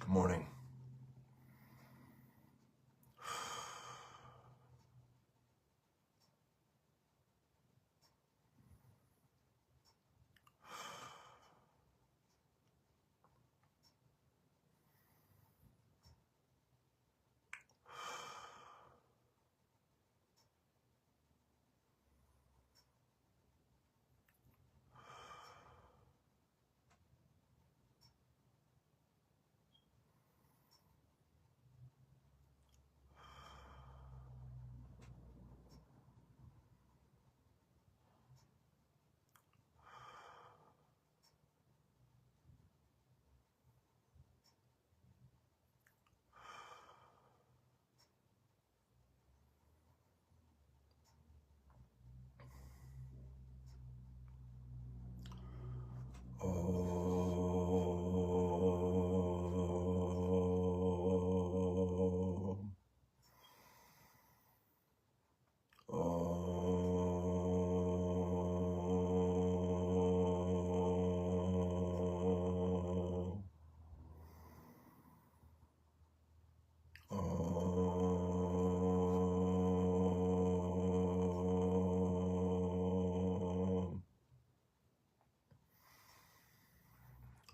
Good morning.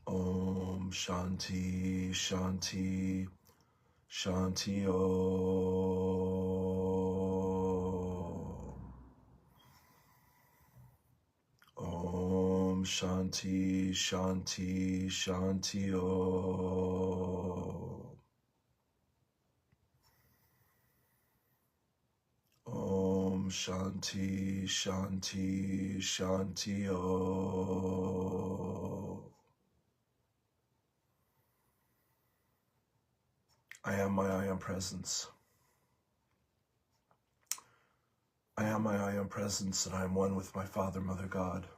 Om Shanti Shanti Shanti Om Shanti Shanti Shanti Om Shanti Shanti Shanti I am my I am presence. I am my I am presence, and I am one with my Father, Mother, God.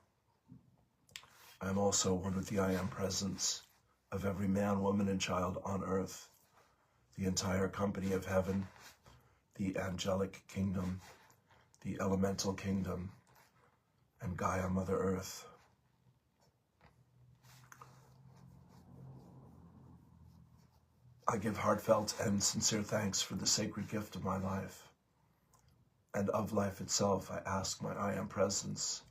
I am also one with the I am presence of every man, woman, and child on earth, the entire company of heaven, the angelic kingdom, the elemental kingdom, and Gaia, Mother Earth. I give heartfelt and sincere thanks for the sacred gift of my life. And of life itself, I ask my I am presence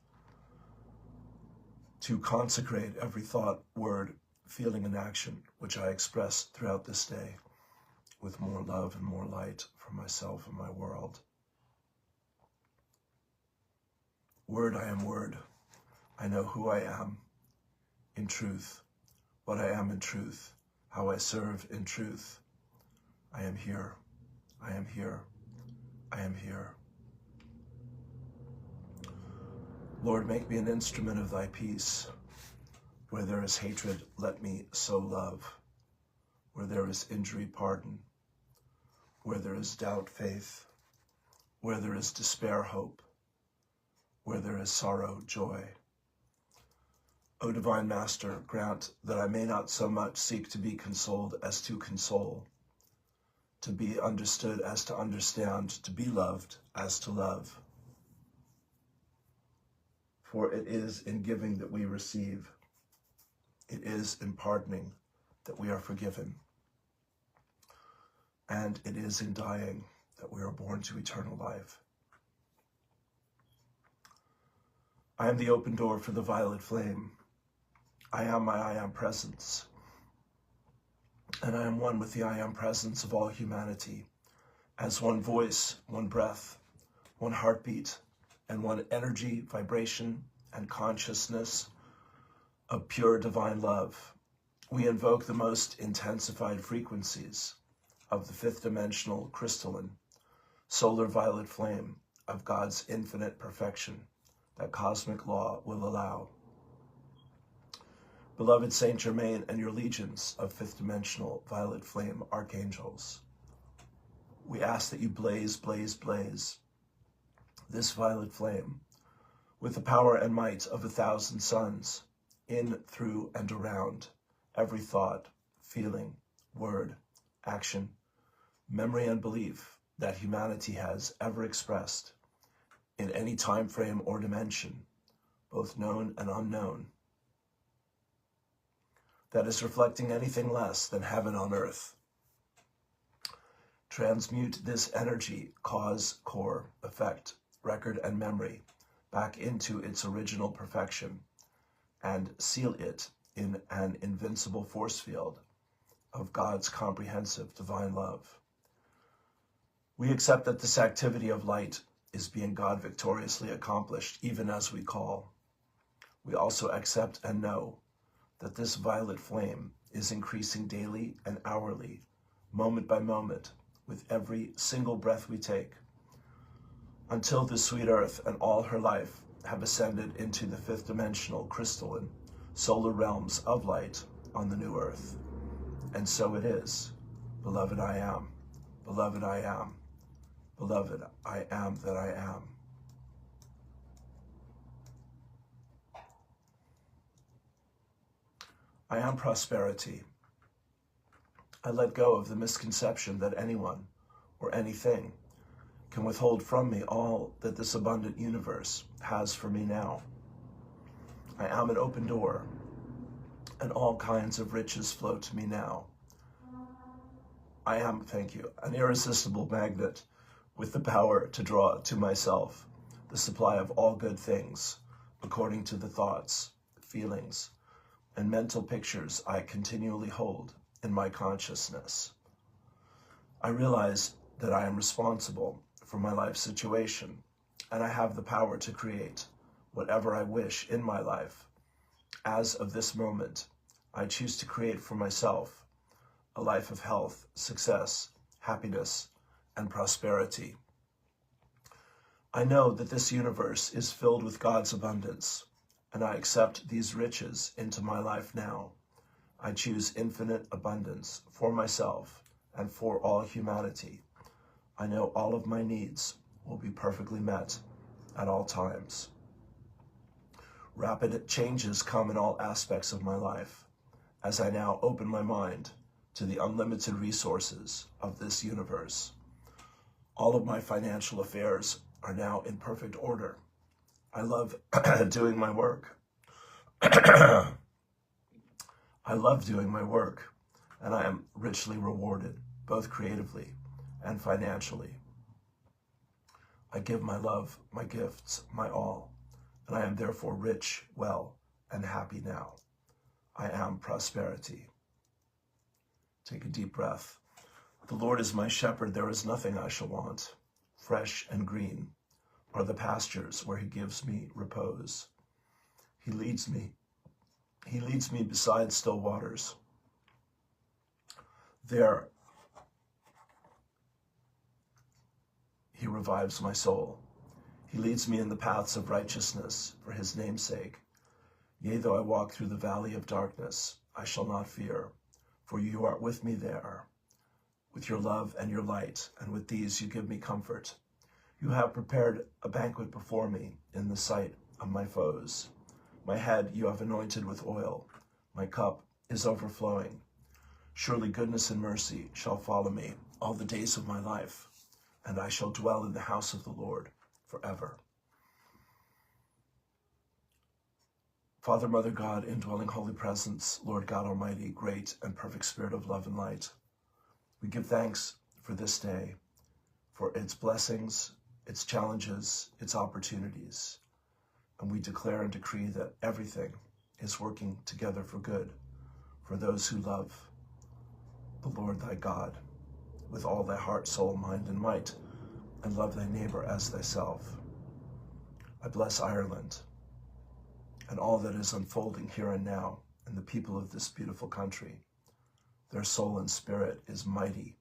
to consecrate every thought, word, feeling, and action which I express throughout this day with more love and more light for myself and my world. Word, I am word. I know who I am in truth, what I am in truth, how I serve in truth. I am here. I am here. I am here. Lord, make me an instrument of thy peace. Where there is hatred, let me sow love. Where there is injury, pardon. Where there is doubt, faith. Where there is despair, hope. Where there is sorrow, joy. O Divine Master, grant that I may not so much seek to be consoled as to console, to be understood as to understand, to be loved as to love. For it is in giving that we receive. It is in pardoning that we are forgiven. And it is in dying that we are born to eternal life. I am the open door for the violet flame. I am my I am presence. And I am one with the I am presence of all humanity, as one voice, one breath, one heartbeat, and one energy, vibration, and consciousness of pure divine love. We invoke the most intensified frequencies of the fifth dimensional crystalline, solar violet flame of God's infinite perfection that cosmic law will allow. Beloved Saint Germain and your legions of fifth dimensional violet flame archangels, we ask that you blaze, blaze, blaze this violet flame with the power and might of 1,000 suns in, through, and around every thought, feeling, word, action, memory, and belief that humanity has ever expressed in any time frame or dimension, both known and unknown. that is reflecting anything less than heaven on earth. Transmute this energy, cause, core, effect, record, and memory back into its original perfection and seal it in an invincible force field of God's comprehensive divine love. We accept that this activity of light is being God victoriously accomplished even as we call. We also accept and know that this violet flame is increasing daily and hourly, moment by moment, with every single breath we take, until the sweet earth and all her life have ascended into the fifth dimensional crystalline solar realms of light on the new earth. And so it is. Beloved, I am. Beloved, I am. Beloved, I am that I am. I am prosperity. I let go of the misconception that anyone or anything can withhold from me all that this abundant universe has for me now. I am an open door, and all kinds of riches flow to me now. I am, thank you, an irresistible magnet with the power to draw to myself the supply of all good things according to the thoughts, feelings, and mental pictures I continually hold in my consciousness. I realize that I am responsible for my life situation, and I have the power to create whatever I wish in my life. As of this moment, I choose to create for myself a life of health, success, happiness, and prosperity. I know that this universe is filled with God's abundance, and I accept these riches into my life now. I choose infinite abundance for myself and for all humanity. I know all of my needs will be perfectly met at all times. Rapid changes come in all aspects of my life as I now open my mind to the unlimited resources of this universe. All of my financial affairs are now in perfect order. I love doing my work. I love doing my work, and I am richly rewarded, both creatively and financially. I give my love, my gifts, my all, and I am therefore rich, well, and happy now. I am prosperity. Take a deep breath. The Lord is my shepherd, there is nothing I shall want. Fresh and green are the pastures where he gives me repose. He leads me beside still waters. There he revives my soul. He leads me in the paths of righteousness for his name's sake. Yea, though I walk through the valley of darkness, I shall not fear, for you are with me there. With your love and your light, and with these you give me comfort. You have prepared a banquet before me in the sight of my foes. My head you have anointed with oil. My cup is overflowing. Surely goodness and mercy shall follow me all the days of my life, and I shall dwell in the house of the Lord forever. Father, Mother, God, indwelling holy presence, Lord God Almighty, great and perfect Spirit of love and light, we give thanks for this day, for its blessings, its challenges, its opportunities. And we declare and decree that everything is working together for good for those who love the Lord thy God with all thy heart, soul, mind, and might, and love thy neighbor as thyself. I bless Ireland and all that is unfolding here and now in the people of this beautiful country. Their soul and spirit is mighty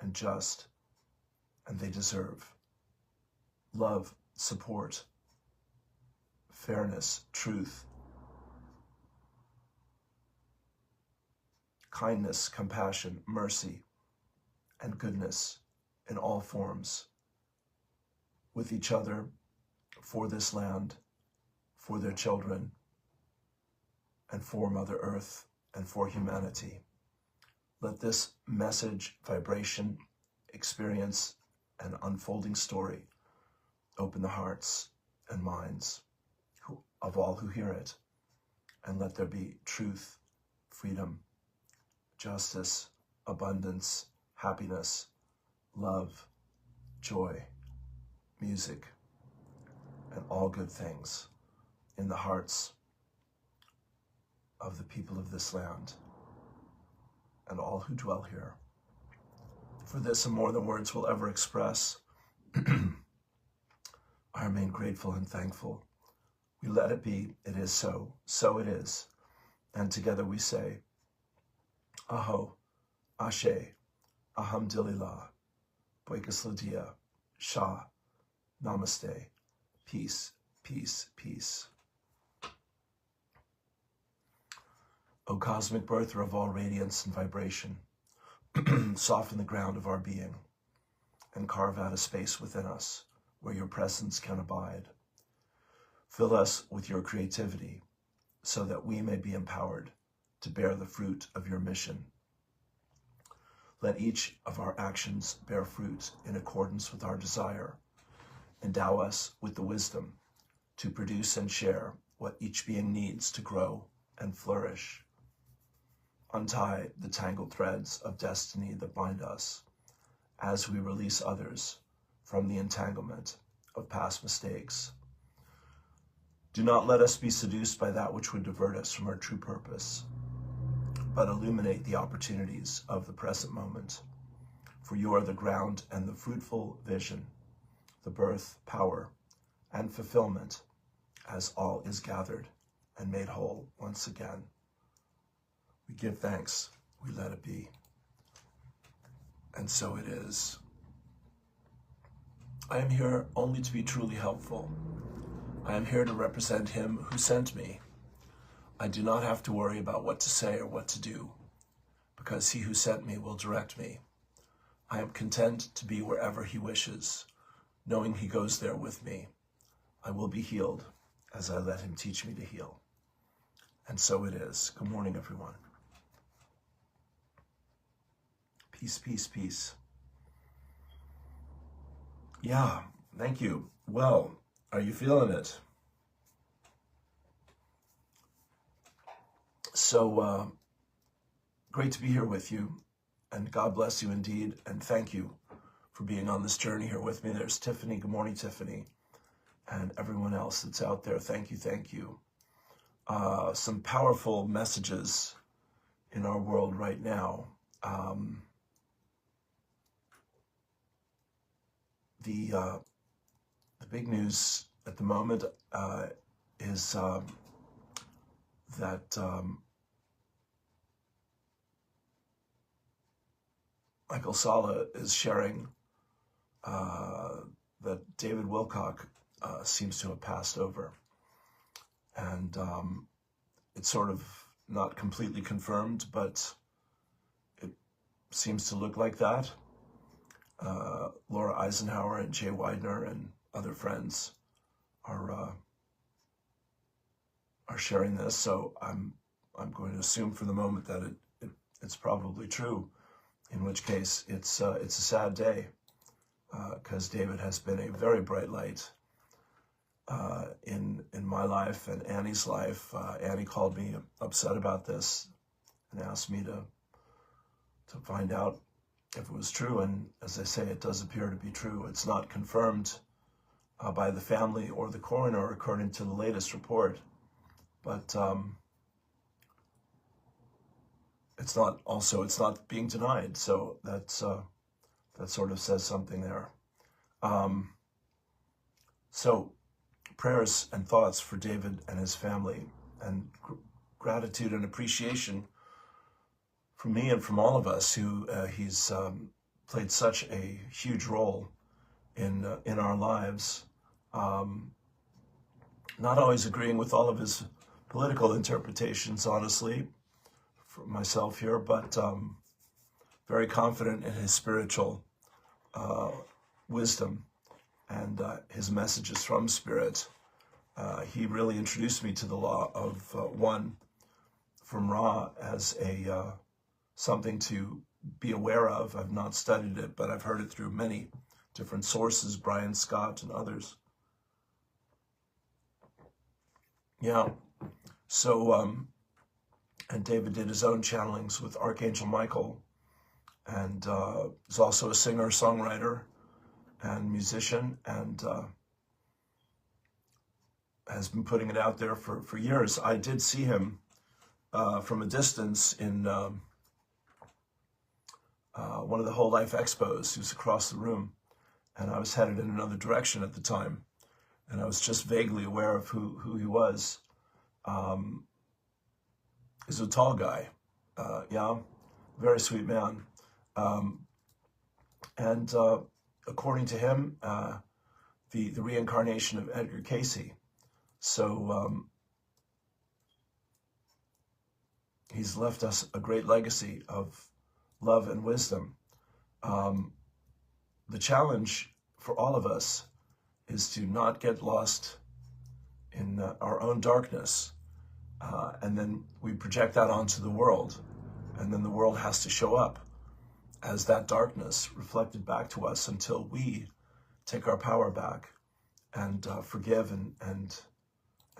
and just, and they deserve love, support, fairness, truth, kindness, compassion, mercy, and goodness in all forms, with each other, for this land, for their children, and for Mother Earth, and for humanity. Let this message, vibration, experience, and unfolding story open the hearts and minds of all who hear it, and let there be truth, freedom, justice, abundance, happiness, love, joy, music, and all good things in the hearts of the people of this land and all who dwell here. For this and more than words will ever express, I remain grateful and thankful. We let it be, it is so, so it is. And together we say, Aho, Ashe, Alhamdulillah, Boikasladia, Shah, Namaste, peace, peace, peace. O cosmic birther of all radiance and vibration, soften the ground of our being and carve out a space within us where your presence can abide. Fill us with your creativity so that we may be empowered to bear the fruit of your mission. Let each of our actions bear fruit in accordance with our desire. Endow us with the wisdom to produce and share what each being needs to grow and flourish. Untie the tangled threads of destiny that bind us as we release others from the entanglement of past mistakes. Do not let us be seduced by that which would divert us from our true purpose, but illuminate the opportunities of the present moment. For you are the ground and the fruitful vision, the birth, power, and fulfillment, as all is gathered and made whole once again. We give thanks, we let it be, and so it is. I am here only to be truly helpful. I am here to represent him who sent me. I do not have to worry about what to say or what to do, because he who sent me will direct me. I am content to be wherever he wishes, knowing he goes there with me. I will be healed as I let him teach me to heal. And so it is. Good morning, everyone. Peace, peace, peace. Yeah, thank you. Well, are you feeling it? So, great to be here with you, and God bless you indeed, and thank you for being on this journey here with me. There's Tiffany. Good morning, Tiffany, and everyone else that's out there. Thank you, thank you. Some powerful messages in our world right now. The big news at the moment is that Michael Sala is sharing that David Wilcock seems to have passed over. And it's sort of not completely confirmed, but it seems to look like that. Laura Eisenhower and Jay Widener and other friends are sharing this, so I'm going to assume for the moment that it's probably true. In which case, it's a sad day, because David has been a very bright light in my life and Annie's life. Annie called me upset about this and asked me to find out if it was true, and as I say, it does appear to be true. It's not confirmed by the family or the coroner, according to the latest report, but it's not being denied. So that sort of says something there. So prayers and thoughts for David and his family, and gratitude and appreciation from me and from all of us who he's played such a huge role in our lives. Not always agreeing with all of his political interpretations, honestly, for myself here, but very confident in his spiritual wisdom and his messages from Spirit. He really introduced me to the law of one from Ra as a something to be aware of. I've not studied it, but I've heard it through many different sources, Brian Scott and others. Yeah. So And David did his own channelings with Archangel Michael, and is also a singer, songwriter, and musician, and has been putting it out there for years. I did see him from a distance in one of the Whole Life Expos. He was across the room, and I was headed in another direction at the time, and I was just vaguely aware of who he was. He's a tall guy, yeah, very sweet man. And according to him, the reincarnation of Edgar Cayce. So he's left us a great legacy of love and wisdom. The challenge for all of us is to not get lost in our own darkness, and then we project that onto the world, and then the world has to show up as that darkness reflected back to us until we take our power back and forgive and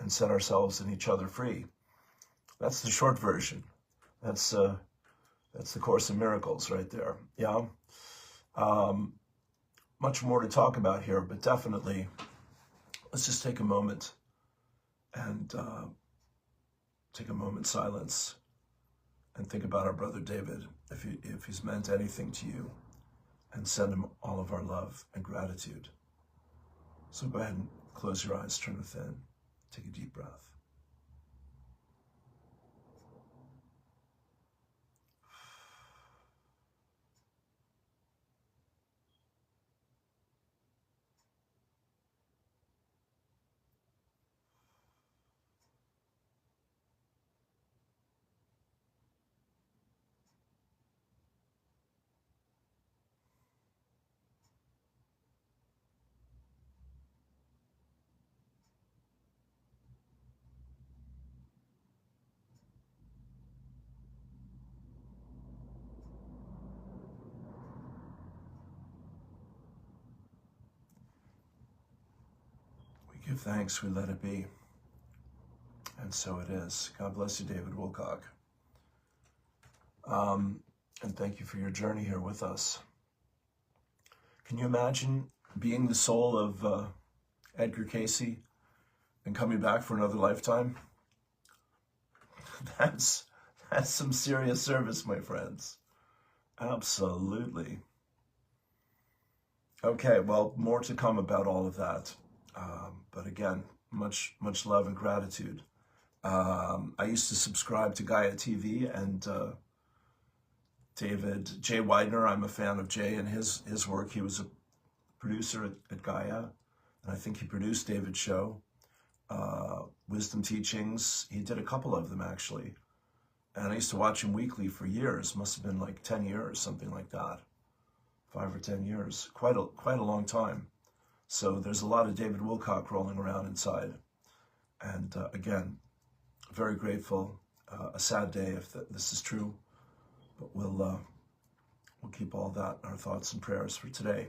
set ourselves and each other free. That's the short version. That's the Course in Miracles right there. Yeah. Much more to talk about here, but definitely let's just take a moment and take a moment's silence and think about our brother David, if he's meant anything to you, and send him all of our love and gratitude. So go ahead and close your eyes, turn within, take a deep breath. We give thanks, we let it be. And so it is. God bless you, David Wilcock. And thank you for your journey here with us. Can you imagine being the soul of Edgar Cayce and coming back for another lifetime? That's some serious service, my friends. Absolutely. Okay, well, more to come about all of that. But again, much love and gratitude. I used to subscribe to Gaia TV, and David Jay Widener, I'm a fan of Jay and his work. He was a producer at Gaia, and I think he produced David's show, Wisdom Teachings. He did a couple of them, actually. And I used to watch him weekly for years. Must have been like 10 years, something like that. 5 or 10 years. Quite a long time. So there's a lot of David Wilcock rolling around inside. And again, very grateful. A sad day if this is true. But we'll keep all that in our thoughts and prayers for today.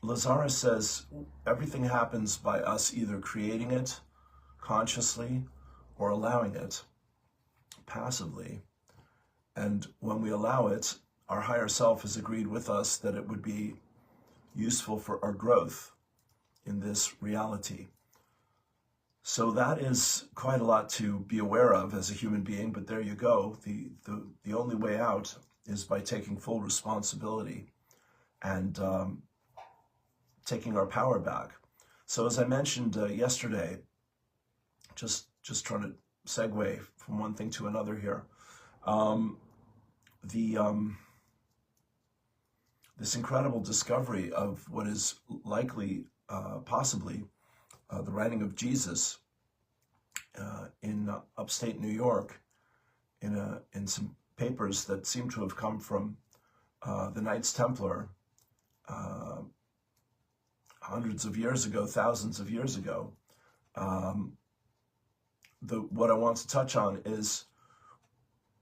Lazarus says, everything happens by us either creating it consciously or allowing it passively. And when we allow it, our higher self has agreed with us that it would be useful for our growth in this reality. So that is quite a lot to be aware of as a human being, but there you go. The only way out is by taking full responsibility and taking our power back. So as I mentioned yesterday, just trying to segue from one thing to another here, this incredible discovery of what is likely, possibly, the writing of Jesus in upstate New York, in some papers that seem to have come from the Knights Templar hundreds of years ago, thousands of years ago. What I want to touch on is,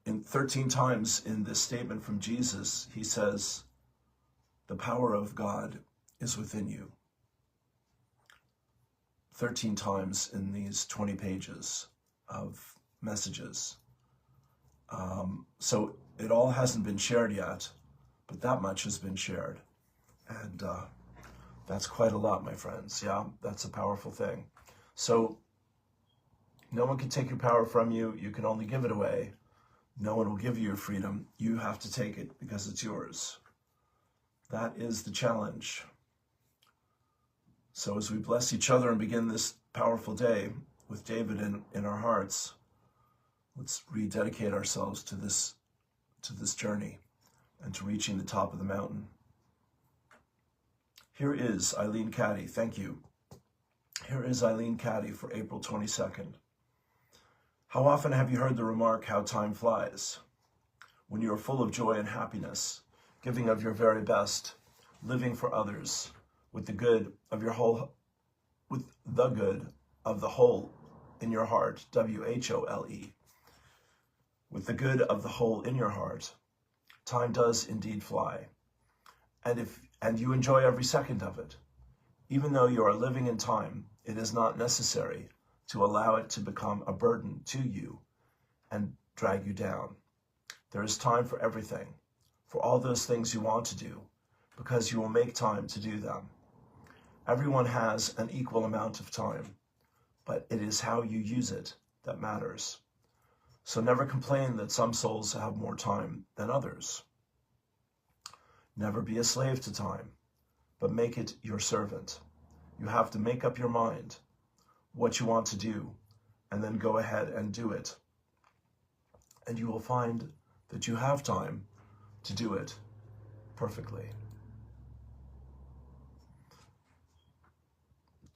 in 13 times in this statement from Jesus, he says, the power of God is within you. 13 times in these 20 pages of messages. So it all hasn't been shared yet, but that much has been shared. And that's quite a lot, my friends. Yeah, that's a powerful thing. So no one can take your power from you. You can only give it away. No one will give you your freedom. You have to take it because it's yours. That is the challenge. So as we bless each other and begin this powerful day with David in our hearts, let's rededicate ourselves to this journey and to reaching the top of the mountain. Here is Eileen Caddy. Thank you. Here is Eileen Caddy for April 22nd. How often have you heard the remark, how time flies? When you are full of joy and happiness, giving of your very best, living for others, with the good of the whole in your heart, W-H-O-L-E. With the good of the whole in your heart, time does indeed fly. And you enjoy every second of it. Even though you are living in time, it is not necessary to allow it to become a burden to you and drag you down. There is time for everything, for all those things you want to do, because you will make time to do them. Everyone has an equal amount of time, but it is how you use it that matters. So never complain that some souls have more time than others. Never be a slave to time, but make it your servant. You have to make up your mind what you want to do, and then go ahead and do it. And you will find that you have time to do it perfectly.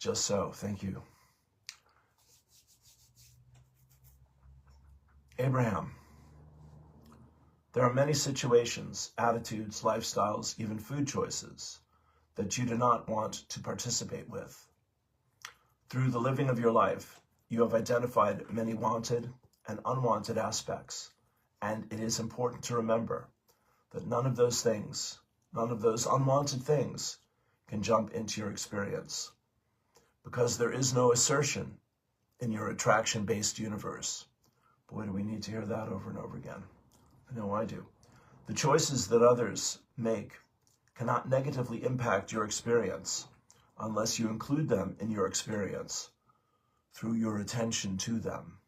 Just so, thank you. Abraham, there are many situations, attitudes, lifestyles, even food choices that you do not want to participate with. Through the living of your life, you have identified many wanted and unwanted aspects, and it is important to remember that none of those unwanted things can jump into your experience, because there is no assertion in your attraction-based universe. Boy, do we need to hear that over and over again. I know I do. The choices that others make cannot negatively impact your experience unless you include them in your experience through your attention to them.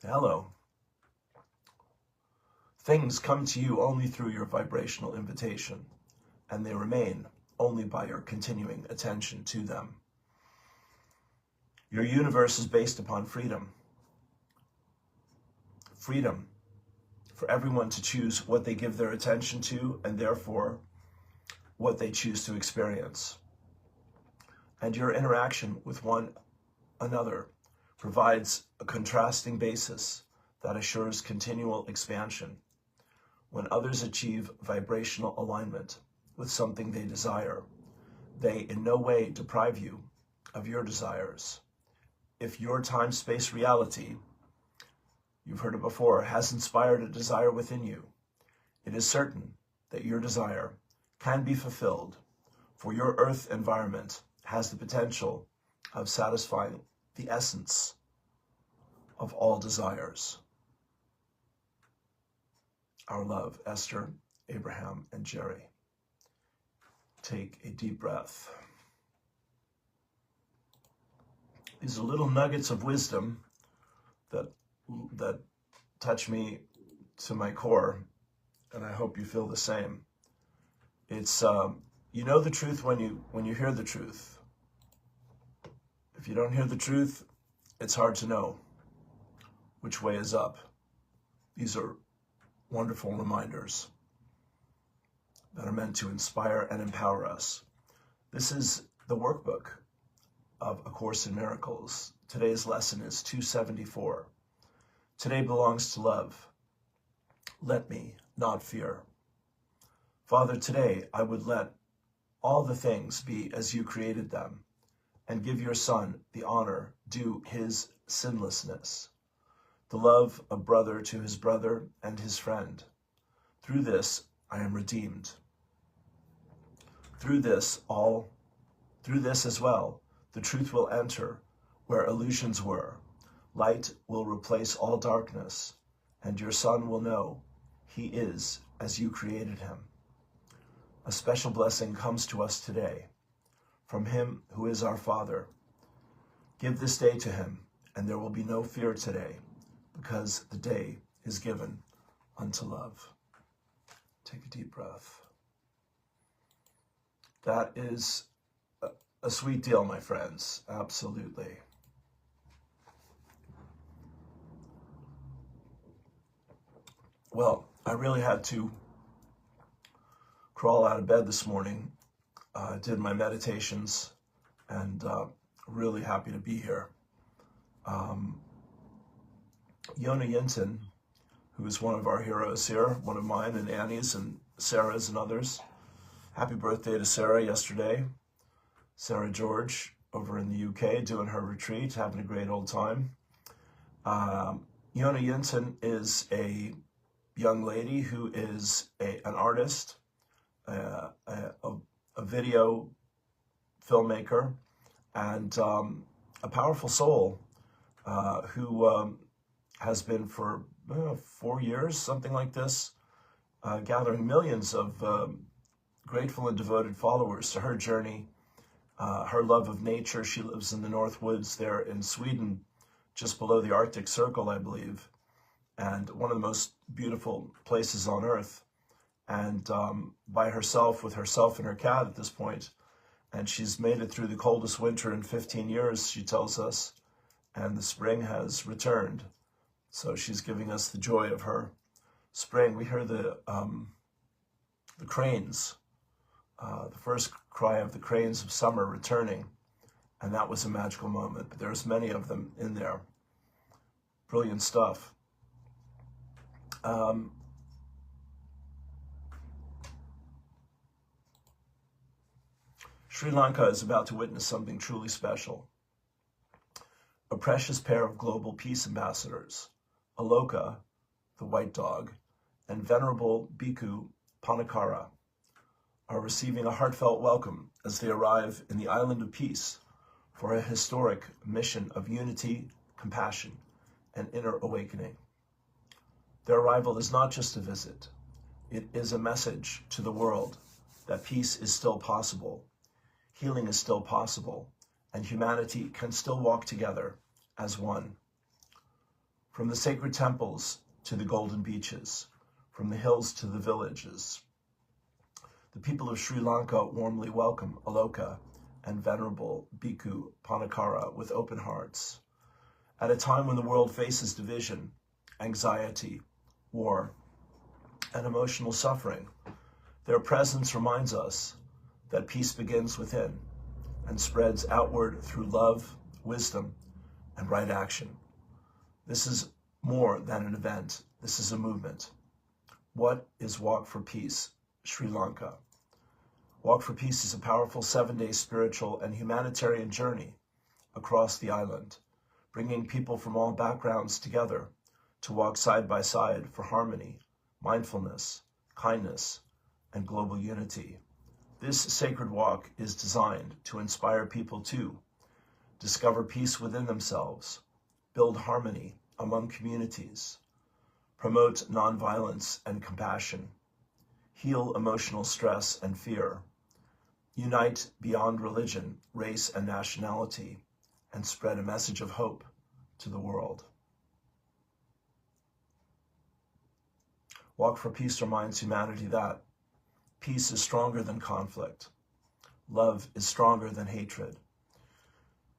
Hello. Things come to you only through your vibrational invitation, and they remain only by your continuing attention to them. Your universe is based upon freedom. Freedom for everyone to choose what they give their attention to, and therefore what they choose to experience. And your interaction with one another provides a contrasting basis that assures continual expansion. When others achieve vibrational alignment with something they desire, they in no way deprive you of your desires. If your time-space reality, you've heard it before, has inspired a desire within you, it is certain that your desire can be fulfilled, for your earth environment has the potential of satisfying the essence of all desires. Our love, Esther, Abraham, and Jerry. Take a deep breath. These are little nuggets of wisdom that touch me to my core, and I hope you feel the same. It's you know the truth when you hear the truth. If you don't hear the truth, it's hard to know which way is up. These are wonderful reminders that are meant to inspire and empower us. This is the workbook of A Course in Miracles. Today's lesson is 274. Today belongs to love. Let me not fear. Father, today I would let all the things be as you created them, and give your Son the honor due his sinlessness, the love of brother to his brother and his friend. Through this I am redeemed. Through this as well, The truth will enter where illusions were. Light will replace all darkness, and your son will know he is as you created him. A special blessing comes to us today from him who is our Father. Give this day to him, and there will be no fear today, because the day is given unto love. Take a deep breath. That is a sweet deal, my friends. Absolutely. Well, I really had to crawl out of bed this morning. Did my meditations, and really happy to be here. Yona Yinton, who is one of our heroes here, one of mine and Annie's and Sarah's and others. Happy birthday to Sarah yesterday. Sarah George over in the UK doing her retreat, having a great old time. Yona Yinton is a young lady who is an artist, a video filmmaker, and a powerful soul who has been for 4 years, something like this, gathering millions of grateful and devoted followers to her journey, her love of nature. She lives in the North Woods there in Sweden, just below the Arctic Circle, I believe, and one of the most beautiful places on earth. And by herself, with herself and her cat at this point, and she's made it through the coldest winter in 15 years, she tells us, and the spring has returned. So she's giving us the joy of her spring. We hear the cranes, the first cry of the cranes of summer returning, and that was a magical moment. But there's many of them in there. Brilliant stuff. Sri Lanka is about to witness something truly special. A precious pair of global peace ambassadors, Aloka, the white dog, and Venerable Bhikkhu Panakara, are receiving a heartfelt welcome as they arrive in the island of peace for a historic mission of unity, compassion, and inner awakening. Their arrival is not just a visit. It is a message to the world that peace is still possible, healing is still possible, and humanity can still walk together as one. From the sacred temples to the golden beaches, from the hills to the villages, the people of Sri Lanka warmly welcome Aloka and Venerable Bhikkhu Panakara with open hearts. At a time when the world faces division, anxiety, war, and emotional suffering, their presence reminds us that peace begins within and spreads outward through love, wisdom, and right action. This is more than an event. This is a movement. What is Walk for Peace, Sri Lanka? Walk for Peace is a powerful 7-day spiritual and humanitarian journey across the island, bringing people from all backgrounds together to walk side by side for harmony, mindfulness, kindness, and global unity. This sacred walk is designed to inspire people to discover peace within themselves, build harmony among communities, promote nonviolence and compassion, heal emotional stress and fear, unite beyond religion, race, and nationality, and spread a message of hope to the world. Walk for Peace reminds humanity that peace is stronger than conflict. Love is stronger than hatred.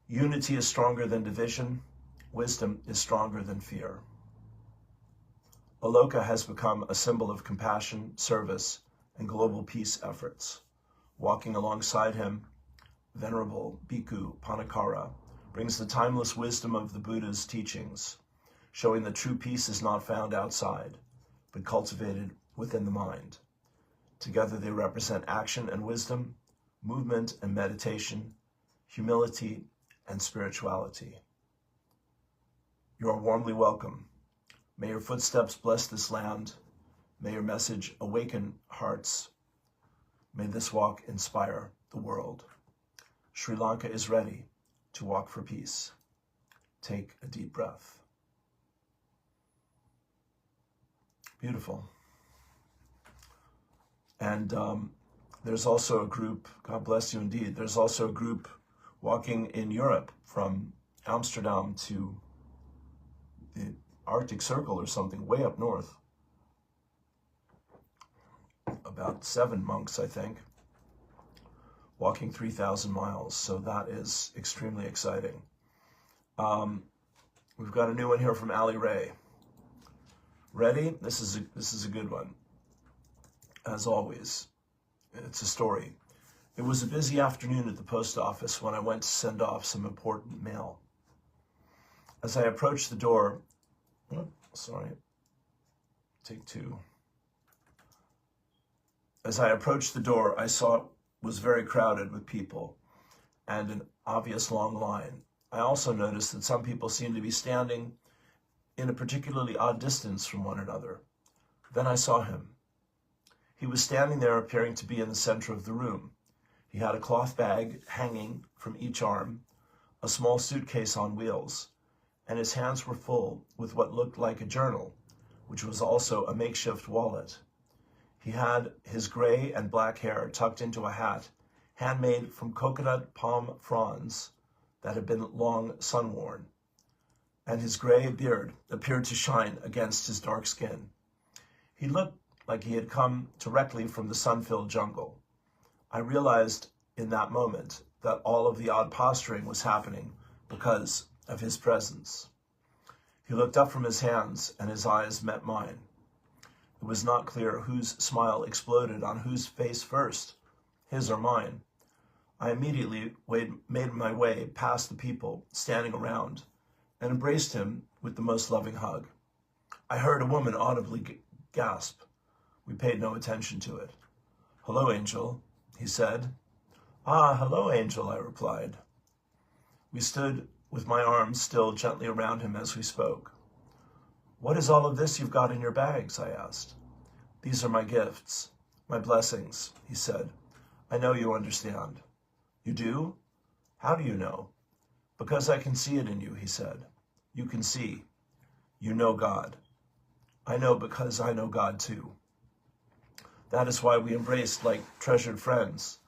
Unity is stronger than division. Wisdom is stronger than fear. Aloka has become a symbol of compassion, service, and global peace efforts. Walking alongside him, Venerable Bhikkhu Panakara brings the timeless wisdom of the Buddha's teachings, showing that true peace is not found outside, but cultivated within the mind. Together they represent action and wisdom, movement and meditation, humility and spirituality. You are warmly welcome. May your footsteps bless this land. May your message awaken hearts. May this walk inspire the world. Sri Lanka is ready to walk for peace. Take a deep breath. Beautiful. And there's also a group, God bless you indeed, there's also a group walking in Europe from Amsterdam to the Arctic Circle or something, way up north. About 7 monks, I think, walking 3,000 miles. So that is extremely exciting. We've got a new one here from Ali Ray. Ready? This is a good one. As always, it's a story. It was a busy afternoon at the post office when I went to send off some important mail. As I approached the door, take two. As I approached the door, I saw it was very crowded with people and an obvious long line. I also noticed that some people seemed to be standing in a particularly odd distance from one another. Then I saw him. He was standing there appearing to be in the center of the room. He had a cloth bag hanging from each arm, a small suitcase on wheels, and his hands were full with what looked like a journal, which was also a makeshift wallet. He had his gray and black hair tucked into a hat, handmade from coconut palm fronds that had been long sun-worn, and his gray beard appeared to shine against his dark skin. He looked like he had come directly from the sun-filled jungle. I realized in that moment that all of the odd posturing was happening because of his presence. He looked up from his hands and his eyes met mine. It was not clear whose smile exploded on whose face first, his or mine. I immediately made my way past the people standing around and embraced him with the most loving hug. I heard a woman audibly gasp. We paid no attention to it. "Hello, Angel," he said. "Ah, hello, Angel," I replied. We stood with my arms still gently around him as we spoke. "What is all of this you've got in your bags?" I asked. "These are my gifts, my blessings," he said. "I know you understand." "You do? How do you know?" "Because I can see it in you," he said. "You can see. You know God. I know because I know God too. That is why we embraced like treasured friends,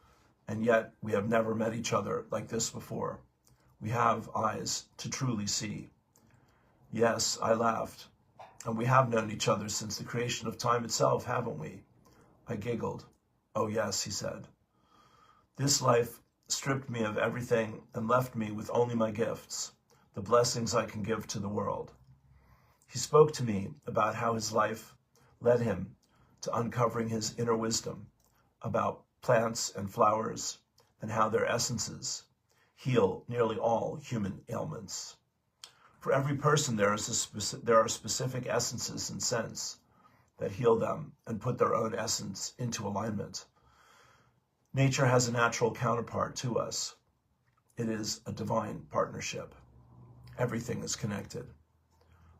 and yet we have never met each other like this before. We have eyes to truly see." Yes, I laughed. "And we have known each other since the creation of time itself, haven't we?" I giggled. "Oh yes," he said. "This life stripped me of everything and left me with only my gifts, the blessings I can give to the world." He spoke to me about how his life led him to uncovering his inner wisdom about plants and flowers and how their essences heal nearly all human ailments. For every person, there are specific essences and scents that heal them and put their own essence into alignment. Nature has a natural counterpart to us. It is a divine partnership. Everything is connected.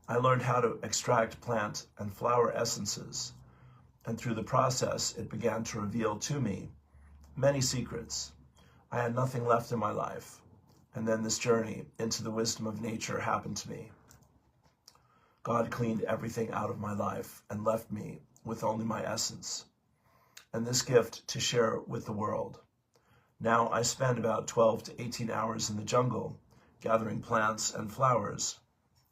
I learned how to extract plant and flower essences, and through the process, it began to reveal to me many secrets. I had nothing left in my life, and then this journey into the wisdom of nature happened to me. God cleaned everything out of my life and left me with only my essence, and this gift to share with the world. Now I spend about 12 to 18 hours in the jungle, gathering plants and flowers,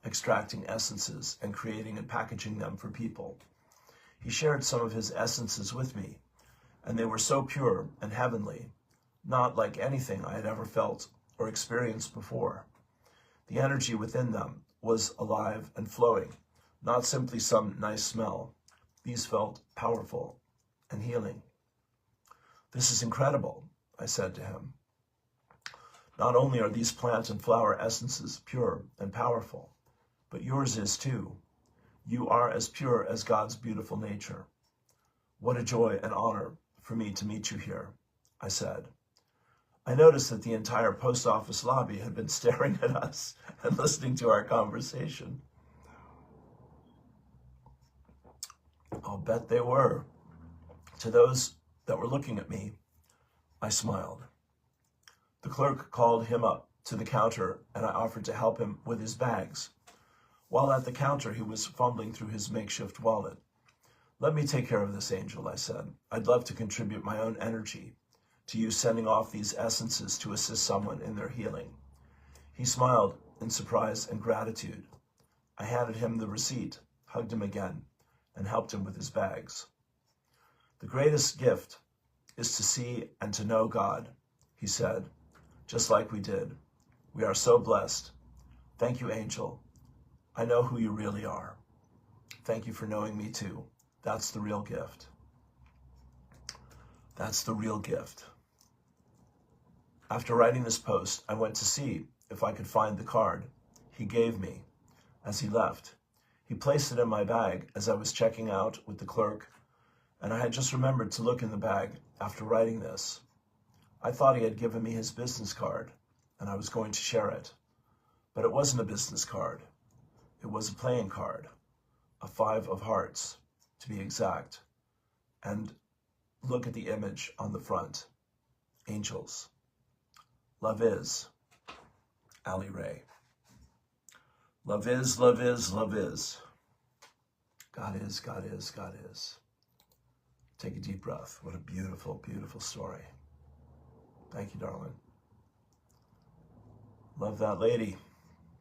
extracting essences, and creating and packaging them for people. He shared some of his essences with me, and they were so pure and heavenly, not like anything I had ever felt or experienced before. The energy within them was alive and flowing, not simply some nice smell. These felt powerful and healing. "This is incredible," I said to him. "Not only are these plant and flower essences pure and powerful, but yours is too. You are as pure as God's beautiful nature. What a joy and honor for me to meet you here," I said. I noticed that the entire post office lobby had been staring at us and listening to our conversation. I'll bet they were. To those that were looking at me, I smiled. The clerk called him up to the counter and I offered to help him with his bags. While at the counter, he was fumbling through his makeshift wallet. "Let me take care of this, Angel," I said. "I'd love to contribute my own energy to you sending off these essences to assist someone in their healing." He smiled in surprise and gratitude. I handed him the receipt, hugged him again, and helped him with his bags. "The greatest gift is to see and to know God," he said, just like we did. "We are so blessed. Thank you, Angel. I know who you really are. Thank you for knowing me too. That's the real gift." That's the real gift. After writing this post, I went to see if I could find the card he gave me as he left. He placed it in my bag as I was checking out with the clerk, and I had just remembered to look in the bag after writing this. I thought he had given me his business card, and I was going to share it. But it wasn't a business card. It was a playing card, a 5 of hearts, to be exact. And look at the image on the front. Angels. Love is. Ali Ray. Love is, love is, love is. God is, God is, God is. Take a deep breath. What a beautiful, beautiful story. Thank you, darling. Love that lady.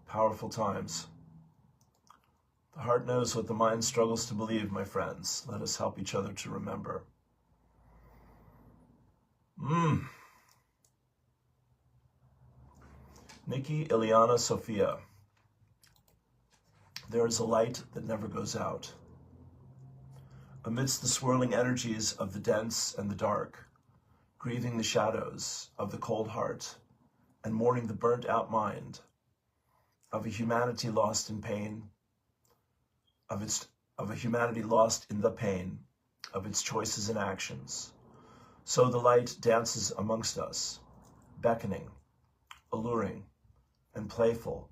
Powerful times. The heart knows what the mind struggles to believe, my friends. Let us help each other to remember. Nikki, Ileana, Sophia. There is a light that never goes out. Amidst the swirling energies of the dense and the dark, grieving the shadows of the cold heart, and mourning the burnt-out mind of a humanity lost in pain, of a humanity lost in the pain of its choices and actions. So the light dances amongst us, beckoning, alluring, and playful,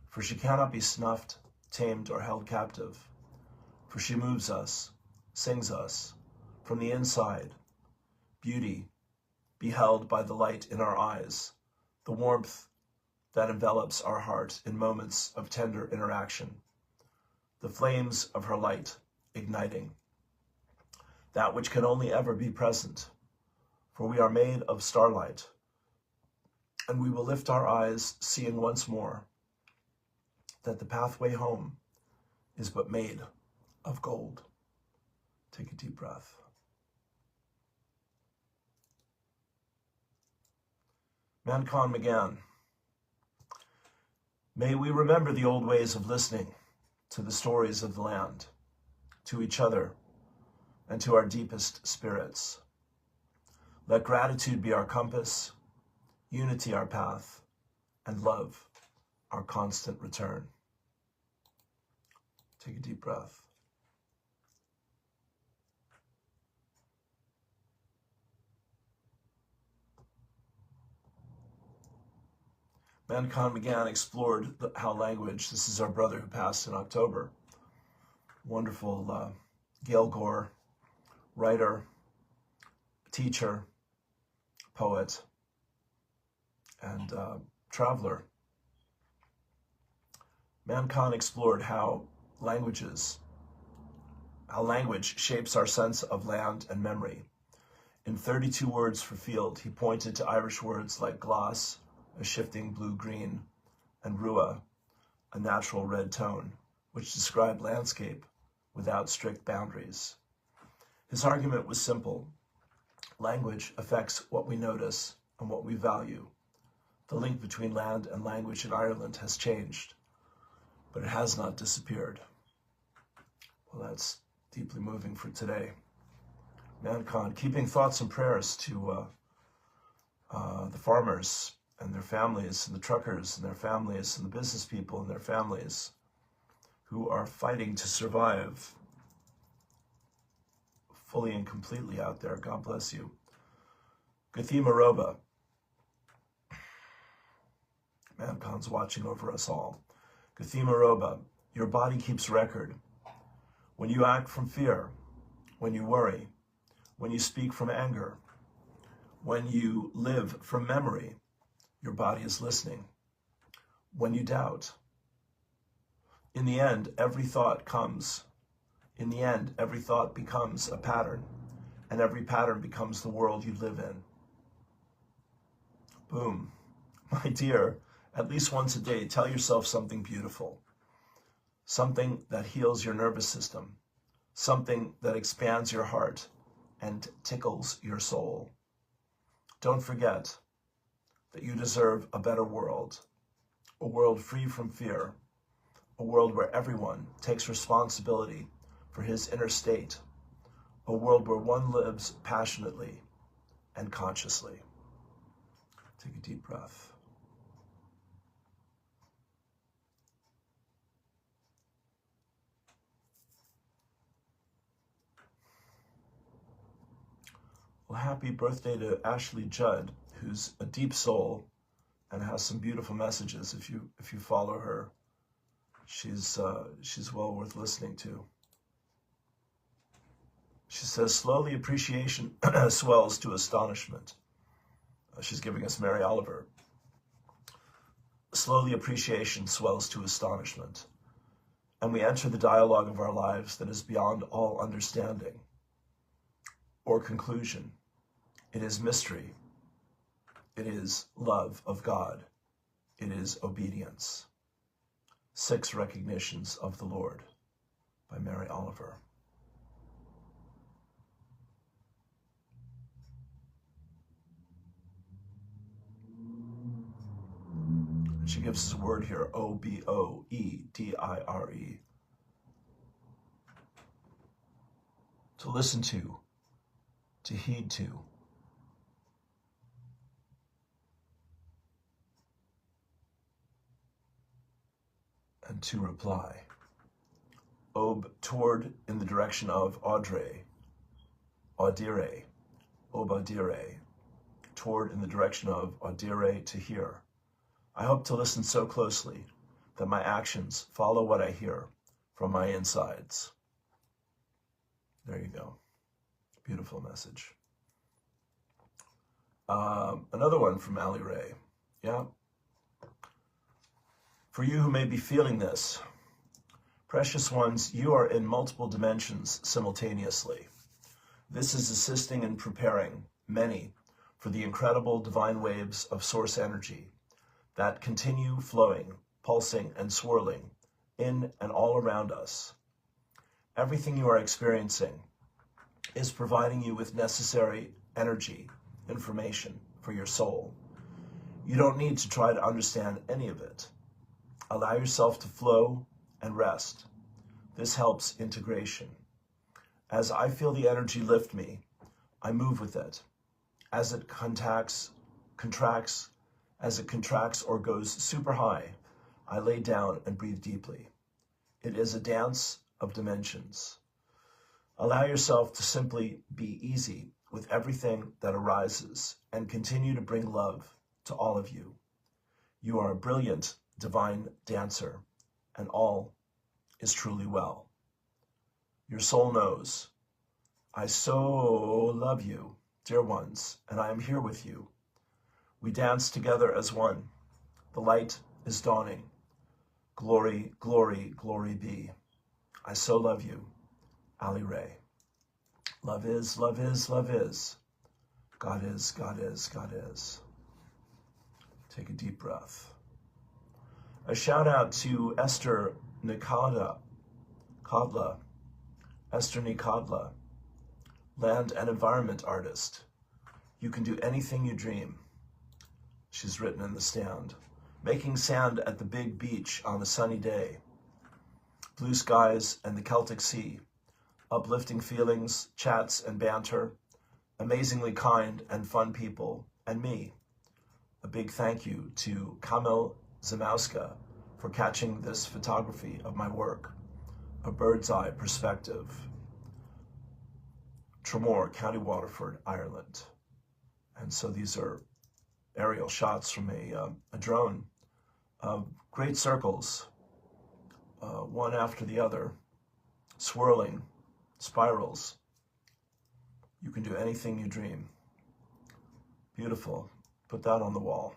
for she cannot be snuffed, tamed, or held captive, for she moves us, sings us, from the inside, beauty, beheld by the light in our eyes, the warmth that envelops our heart in moments of tender interaction, the flames of her light igniting, that which can only ever be present, for we are made of starlight, and we will lift our eyes, seeing once more that the pathway home is but made of gold. Take a deep breath. Manchan Magan. May we remember the old ways of listening to the stories of the land, to each other, and to our deepest spirits. Let gratitude be our compass, unity our path, and love our constant return. Take a deep breath. Manchan Magan explored how language, this is our brother who passed in October, wonderful Gail Gore, writer, teacher, poet, and traveler. Manchan explored how language shapes our sense of land and memory. In 32 words for field, he pointed to Irish words like glass, a shifting blue-green, and rua, a natural red tone, which describe landscape without strict boundaries. His argument was simple. Language affects what we notice and what we value. The link between land and language in Ireland has changed, but it has not disappeared. Well, that's deeply moving for today. Manchan, keeping thoughts and prayers to the farmers and their families, and the truckers and their families, and the business people and their families who are fighting to survive fully and completely out there. God bless you. Gathima Roba. Manchan's watching over us all. Gathima Roba, your body keeps record. When you act from fear, when you worry, when you speak from anger, when you live from memory, Your body is listening. When you doubt, in the end, every thought becomes a pattern, and every pattern becomes the world you live in. Boom. My dear, at least once a day, tell yourself something beautiful, something that heals your nervous system, something that expands your heart and tickles your soul. Don't forget that you deserve a better world, a world free from fear, a world where everyone takes responsibility for his inner state, a world where one lives passionately and consciously. Take a deep breath. Well, happy birthday to Ashley Judd, who's a deep soul and has some beautiful messages. If you follow her, she's well worth listening to. She says, slowly appreciation swells to astonishment. She's giving us Mary Oliver. Slowly appreciation swells to astonishment, and we enter the dialogue of our lives that is beyond all understanding or conclusion. It is mystery. It is love of God. It is obedience. 6 Recognitions of the Lord by Mary Oliver. She gives us a word here, O-B-O-E-D-I-R-E. To listen to heed to. And to reply. Ob, toward, in the direction of Audrey, audire, obadire, toward, in the direction of audire, to hear. I hope to listen so closely that my actions follow what I hear from my insides. There you go. Beautiful message. Another one from Ali Ray. Yeah. For you who may be feeling this, precious ones, you are in multiple dimensions simultaneously. This is assisting in preparing many for the incredible divine waves of source energy that continue flowing, pulsing, and swirling in and all around us. Everything you are experiencing is providing you with necessary energy, information for your soul. You don't need to try to understand any of it. Allow yourself to flow and rest. This helps integration. As I feel the energy lift me, I move with it. As it contracts or goes super high, I lay down and breathe deeply. It is a dance of dimensions. Allow yourself to simply be easy with everything that arises and continue to bring love to all of you. You are a brilliant, divine dancer, and all is truly well. Your soul knows. I so love you, dear ones, and I am here with you. We dance together as one. The light is dawning. Glory, glory, glory be. I so love you, Ali Ray. Love is, love is, love is. God is, God is, God is. Take a deep breath. A shout out to Esther Nikadla, land and environment artist. You can do anything you dream. She's written in the stand. Making sand at the big beach on a sunny day. Blue skies and the Celtic Sea. Uplifting feelings, chats and banter. Amazingly kind and fun people. And me. A big thank you to Kamil Zamowska for catching this photography of my work. A bird's eye perspective. Tramore, County Waterford, Ireland. And so these are aerial shots from a drone of great circles, one after the other, swirling, spirals. You can do anything you dream. Beautiful. Put that on the wall.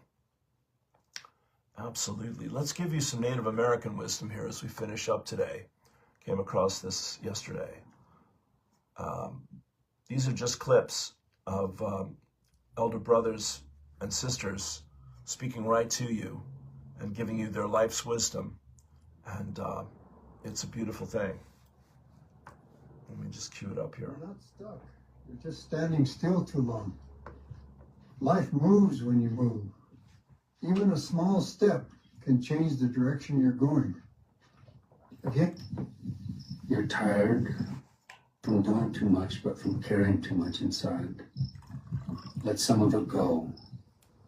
Absolutely. Let's give you some Native American wisdom here as we finish up today. Came across this yesterday. These are just clips of elder brothers and sisters speaking right to you and giving you their life's wisdom. And it's a beautiful thing. Let me just cue it up here. You're not stuck. You're just standing still too long. Life moves when you move. Even a small step can change the direction you're going. Okay? You're tired from doing too much, but from carrying too much inside. Let some of it go,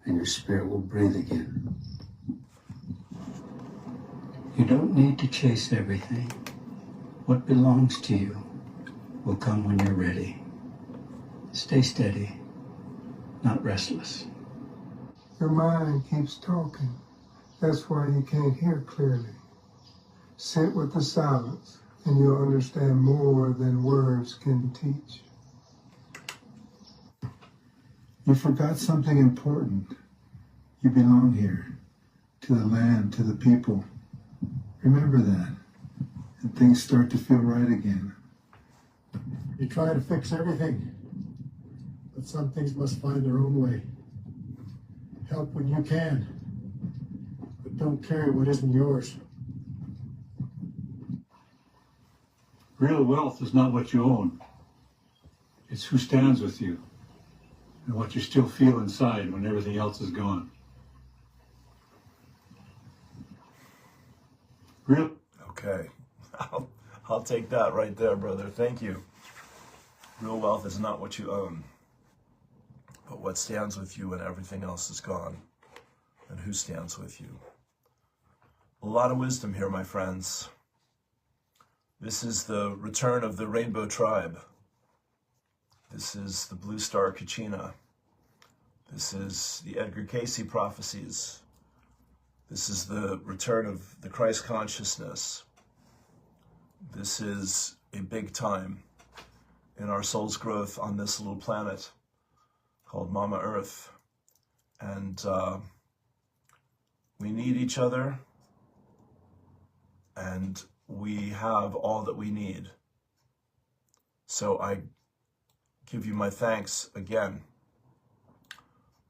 and your spirit will breathe again. You don't need to chase everything. What belongs to you will come when you're ready. Stay steady, not restless. Your mind keeps talking. That's why you can't hear clearly. Sit with the silence, and you'll understand more than words can teach. You forgot something important. You belong here, to the land, to the people. Remember that, and things start to feel right again. You try to fix everything, but some things must find their own way. Help when you can, but don't carry what isn't yours. Real wealth is not what you own. It's who stands with you and what you still feel inside when everything else is gone. Okay. I'll take that right there, brother. Thank you. Real wealth is not what you own, but what stands with you when everything else is gone, and who stands with you. A lot of wisdom here, my friends. This is the return of the Rainbow Tribe. This is the Blue Star Kachina. This is the Edgar Cayce prophecies. This is the return of the Christ consciousness. This is a big time in our soul's growth on this little planet called Mama Earth. And we need each other, and we have all that we need. So I give you my thanks again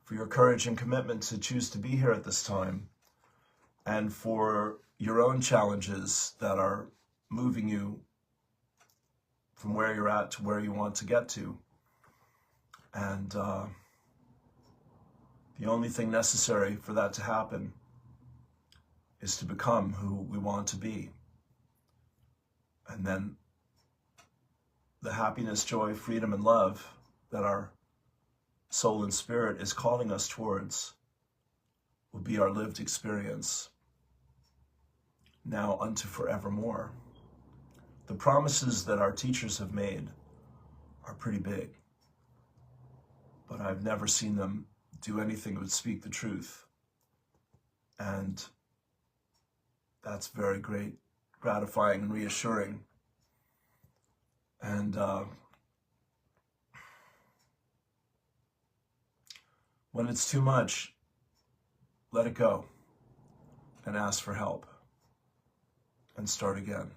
for your courage and commitment to choose to be here at this time, and for your own challenges that are moving you from where you're at to where you want to get to. And the only thing necessary for that to happen is to become who we want to be. And then the happiness, joy, freedom, and love that our soul and spirit is calling us towards will be our lived experience now unto forevermore. The promises that our teachers have made are pretty big, but I've never seen them do anything but speak the truth. And that's very great, gratifying and reassuring. And when it's too much, let it go and ask for help and start again.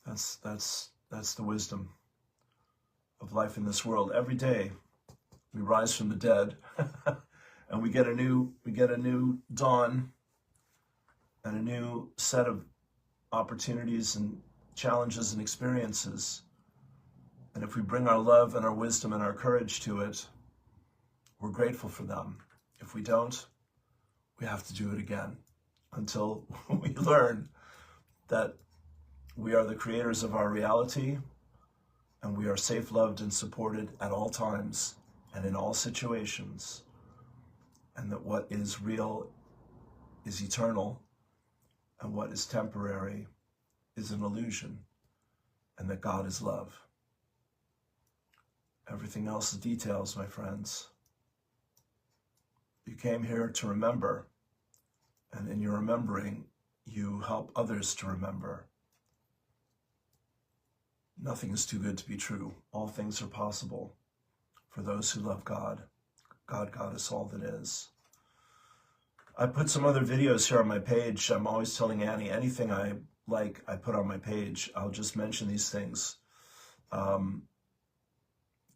That's the wisdom of life in this world. Every day we rise from the dead and we get a new dawn and a new set of opportunities and challenges and experiences. And if we bring our love and our wisdom and our courage to it, we're grateful for them. If we don't, we have to do it again until we learn that we are the creators of our reality, and we are safe, loved, and supported at all times and in all situations, and that what is real is eternal, and what is temporary is an illusion, and that God is love. Everything else is details, my friends. You came here to remember, and in your remembering, you help others to remember. Nothing is too good to be true. All things are possible for those who love God. God got us all that is. I put some other videos here on my page. I'm always telling Annie, anything I like, I put on my page. I'll just mention these things.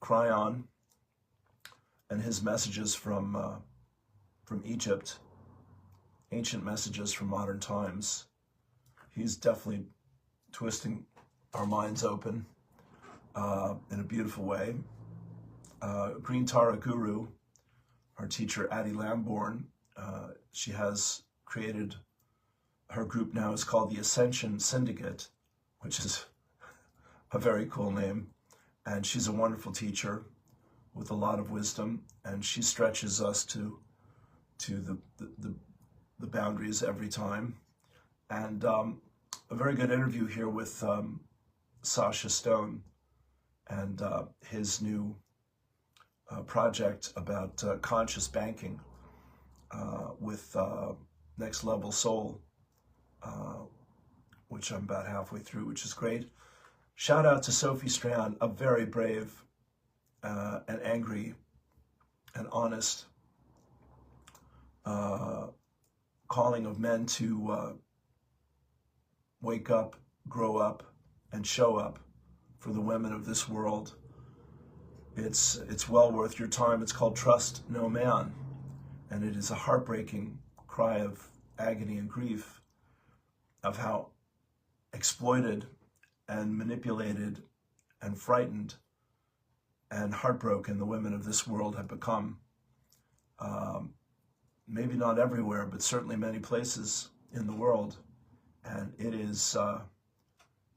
Cryon and his messages from Egypt, ancient messages from modern times. He's definitely twisting our minds open in a beautiful way. Green Tara Guru, our teacher Addie Lamborn, she has created, her group now is called the Ascension Syndicate, which is a very cool name. And she's a wonderful teacher with a lot of wisdom, and she stretches us to the boundaries every time. And a very good interview here with Sasha Stone and his new project about conscious banking with Next Level Soul, which I'm about halfway through, which is great. Shout out to Sophie Strand, a very brave and angry and honest calling of men to wake up, grow up, and show up for the women of this world. It's well worth your time. It's called Trust No Man, and it is a heartbreaking cry of agony and grief of how exploited and manipulated and frightened and heartbroken the women of this world have become. Maybe not everywhere, but certainly many places in the world. And it is,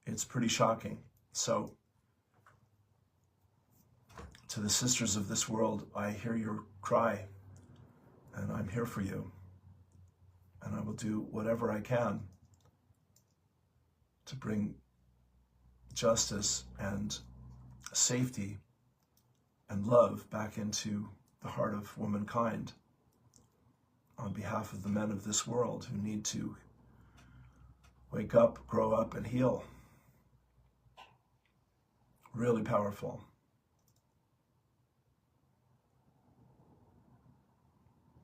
it's pretty shocking. So, to the sisters of this world, I hear your cry, and I'm here for you. And I will do whatever I can to bring justice and safety and love back into the heart of womankind on behalf of the men of this world who need to wake up, grow up, and heal. Really powerful.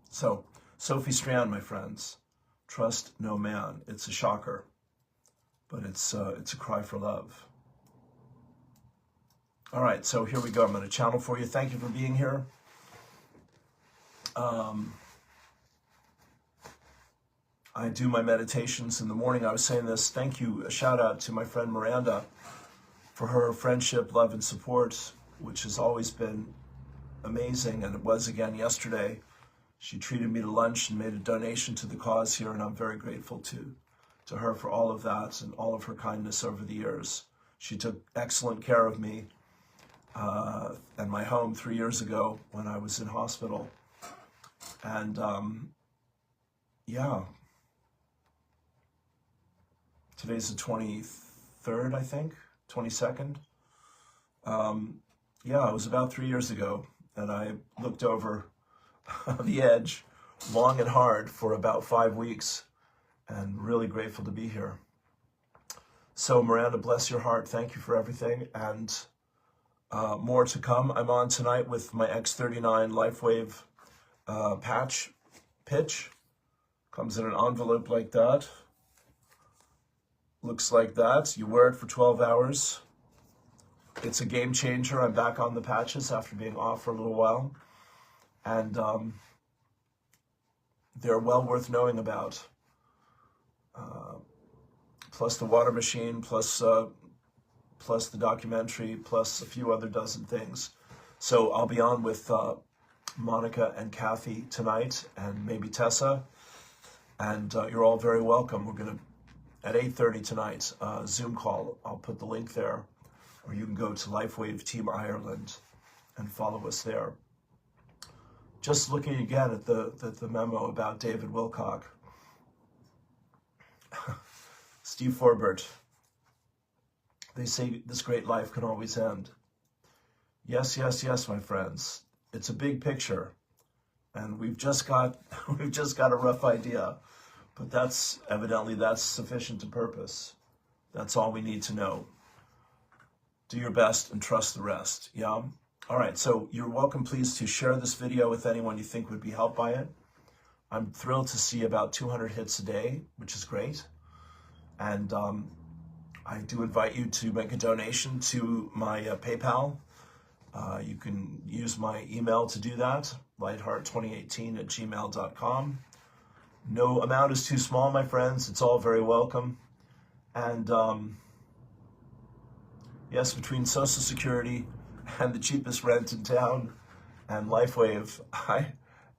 So, Sophie Strand, my friends, trust no man. It's a shocker, but it's a cry for love. All right, so here we go. I'm going to channel for you. Thank you for being here. I do my meditations in the morning. I was saying this. Thank you. A shout out to my friend Miranda for her friendship, love, and support, which has always been amazing. And it was again yesterday. She treated me to lunch and made a donation to the cause here, and I'm very grateful to her for all of that and all of her kindness over the years. She took excellent care of me and my home 3 years ago when I was in hospital. And yeah, today's the 23rd, I think, 22nd. Yeah, it was about 3 years ago, and I looked over the edge long and hard for about 5 weeks, and really grateful to be here. So Miranda, bless your heart. Thank you for everything, and more to come. I'm on tonight with my X39 LifeWave patch pitch. Comes in an envelope like that. Looks like that. You wear it for 12 hours. It's a game changer. I'm back on the patches after being off for a little while. And they're well worth knowing about. Plus the water machine, plus the documentary, plus a few other dozen things. So I'll be on with Monica and Kathy tonight, and maybe Tessa. And you're all very welcome. We're going to, at 8:30 tonight, Zoom call. I'll put the link there. Or you can go to LifeWave Team Ireland and follow us there. Just looking again at the memo about David Wilcock. Steve Forbert. They say this great life can always end. Yes, yes, yes, my friends. It's a big picture, and we've just got a rough idea, but that's sufficient to purpose. That's all we need to know. Do your best and trust the rest. Yeah. All right. So you're welcome, please, to share this video with anyone you think would be helped by it. I'm thrilled to see about 200 hits a day, which is great. And I do invite you to make a donation to my PayPal. You can use my email to do that, lightheart2018@gmail.com. No amount is too small, my friends. It's all very welcome. And yes, between Social Security and the cheapest rent in town and LifeWave,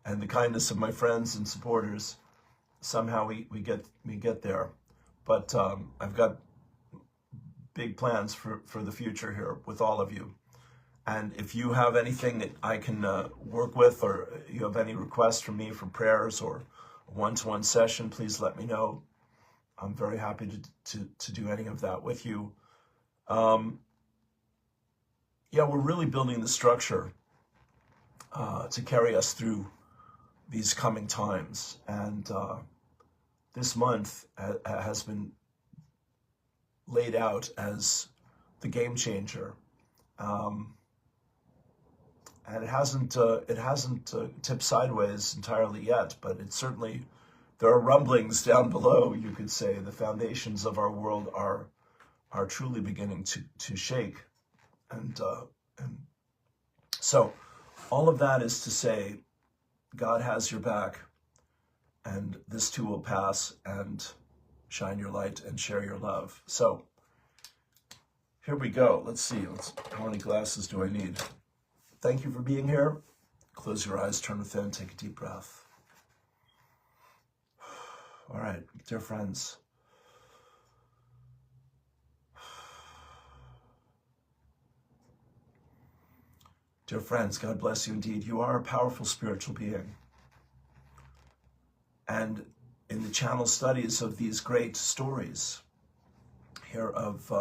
and the kindness of my friends and supporters, somehow we get there. But I've got big plans for the future here with all of you. And if you have anything that I can work with, or you have any requests from me for prayers or a one-to-one session, please let me know. I'm very happy to do any of that with you. Yeah, we're really building the structure to carry us through these coming times. And this month has been laid out as the game changer. And it hasn't tipped sideways entirely yet, but it certainly, there are rumblings down below, you could say. The foundations of our world are truly beginning to shake. And so all of that is to say, God has your back, and this too will pass, and shine your light and share your love. So here we go. Let's see. How many glasses do I need? Thank you for being here. Close your eyes, turn within, take a deep breath. All right, dear friends. Dear friends, God bless you indeed. You are a powerful spiritual being. And in the channel studies of these great stories here of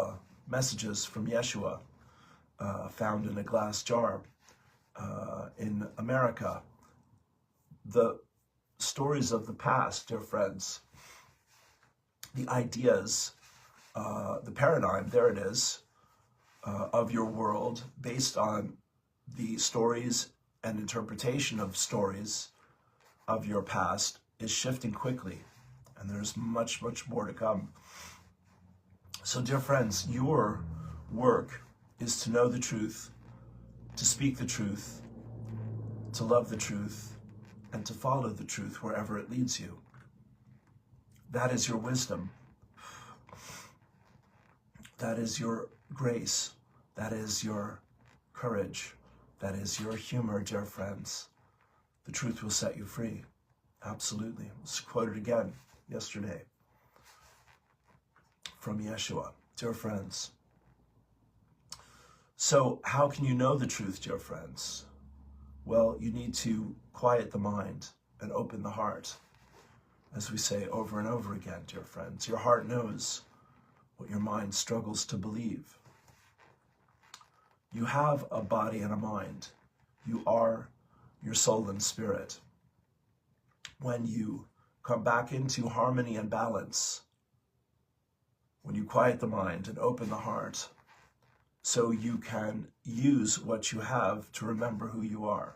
messages from Yeshua found in a glass jar in America, the stories of the past, dear friends, the ideas, the paradigm, there it is, of your world based on the stories and interpretation of stories of your past is shifting quickly, and there's much, much more to come. So, dear friends, your work is to know the truth, to speak the truth, to love the truth, and to follow the truth wherever it leads you. That is your wisdom. That is your grace. That is your courage. That is your humor, dear friends. The truth will set you free. Absolutely. Let's quote it again yesterday from Yeshua. Dear friends. So how can you know the truth, dear friends? Well, you need to quiet the mind and open the heart. As we say over and over again, dear friends, your heart knows what your mind struggles to believe. You have a body and a mind. You are your soul and spirit. When you come back into harmony and balance, when you quiet the mind and open the heart, so you can use what you have to remember who you are.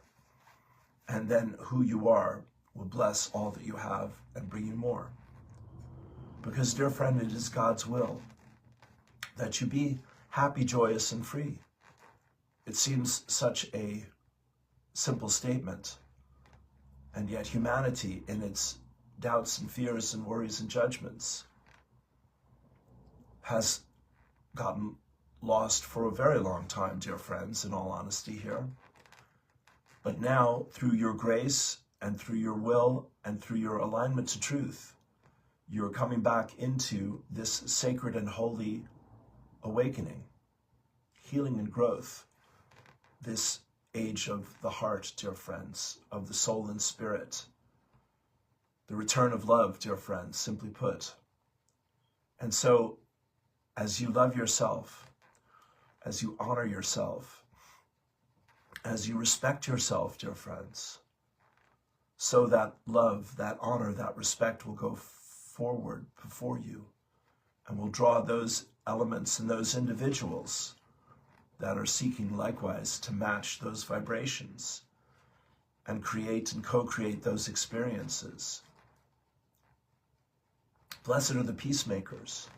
And then who you are will bless all that you have and bring you more. Because, dear friend, it is God's will that you be happy, joyous, and free. It seems such a simple statement, and yet humanity, in its doubts and fears and worries and judgments, has gotten lost for a very long time, dear friends, in all honesty here. But now, through your grace and through your will and through your alignment to truth, you're coming back into this sacred and holy awakening, healing and growth, this age of the heart, dear friends, of the soul and spirit, the return of love, dear friends, simply put. And so, as you love yourself, as you honor yourself, as you respect yourself, dear friends, so that love, that honor, that respect will go forward before you and will draw those elements and those individuals that are seeking likewise to match those vibrations. and create and co-create those experiences. Blessed are the peacemakers,